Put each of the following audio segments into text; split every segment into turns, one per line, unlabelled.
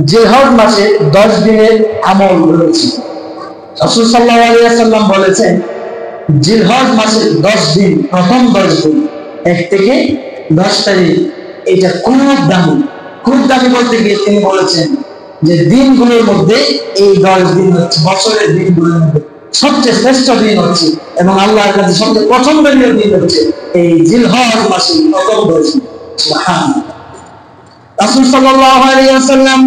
জিলহজ মাসে 10 দিনের আমল রয়েছে। রাসূল সাল্লাল্লাহু আলাইহি ওয়াসাল্লাম বলেছেন জিলহজ মাসের 10 দিন, প্রথম 10 দিন 1 থেকে 10 তারিখ, এটা খুব দামি। খুব দামি বলতে গিয়ে তিনি বলেছেন যে দিনগুলোর মধ্যে এই 10 দিন হচ্ছে বছরের দিনগুলোর মধ্যে সবচেয়ে শ্রেষ্ঠ দিন হচ্ছে, এবং আল্লাহর কাছে সবচেয়ে পছন্দনীয় দিন হচ্ছে এই জিলহজ মাসের প্রথম 10 দিন। সুবহানাল্লাহ। রাসূল সাল্লাল্লাহু আলাইহি ওয়াসাল্লাম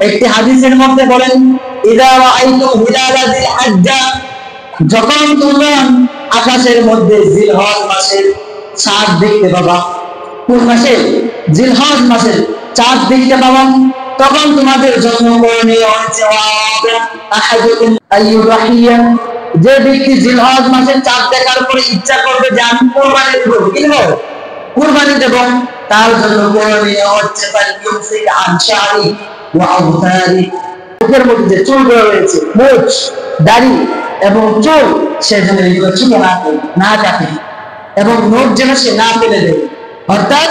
একটি হাদিসের মধ্যে বলেন, ইদা রাআইতুম হিলালা যিল হিজ্জা, যখন তোমরা আকাশের মধ্যে জিলহজ মাসের চাঁদ দেখতে পাবা, কোন মাসে? জিলহজ মাসের চাঁদ দেখতে পাবা, তখন তোমাদের জন্য করণীয় হচ্ছে আহাদুকুম আইয়ুরাহিয়া, যে ব্যক্তি জিলহজ মাসের চাঁদ দেখার পরে ইচ্ছা করবে যে আমি কুরবানি দেব, কি দেব? কুরবানি দেব, তার জন্য করণীয় হচ্ছে ফালইউমসিক আন শারি ওয়া আবতারি, মুখের মধ্যে যে চুলগুলো রয়েছে, মুছ, দাড়ি এবং চুল, সেজন্য এগুলো ছোট না কাটে এবং নখ যেন সে না ফেলে দেয়। অর্থাৎ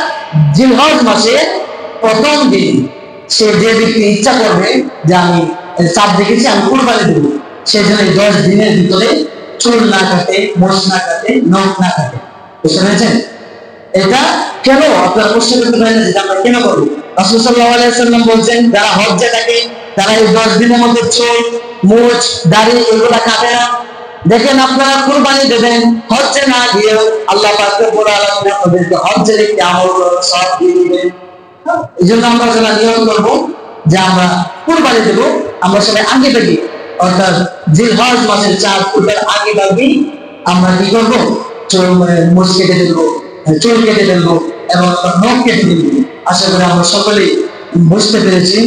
জিলহজ মাসে প্রথম দিন সে যে ব্যক্তি ইচ্ছা করবে যে আমি চাঁদ দেখেছি আমি কুরবানি দেব, সেজন্য 10 দিনের ভিতরে চুল না কাটে, মোষ না কাটে, নখ না কাটে। বুঝতে পেরেছেন? এটা কেন আপনার প্রশ্ন করতে পারেন যে আমরা কেন করবো? রাসূল সাল্লাল্লাহু আলাইহি ওয়াসাল্লাম বলেন যারা হজ্জে থাকে তারা এই 10 দিনের মধ্যে চুল, মুছ, দাড়ি এগুলা কাটে না। দেখেন আপনারা কুরবানি দেবেন, হজ্জে না গিয়ে আল্লাহ পাক রব্বুল আলামিন আপনাদেরকে হজ্জের একটি আমল সওয়াব দিয়ে দিবেন। এইজন্য আমরা যারা নিয়ত করব যে আমরা কুরবানি দেব, আমরা সবাই আগে থেকে, অর্থাৎ জিলহজ মাসের চাঁদ ওঠার আগে ভাগে আমরা কি করবো? মুছ কেটে দেবো, চুল কেটে দেবো এবং নখ কেটে দেবো। আশা করি আমরা সকলেই বুঝতে পেরেছি।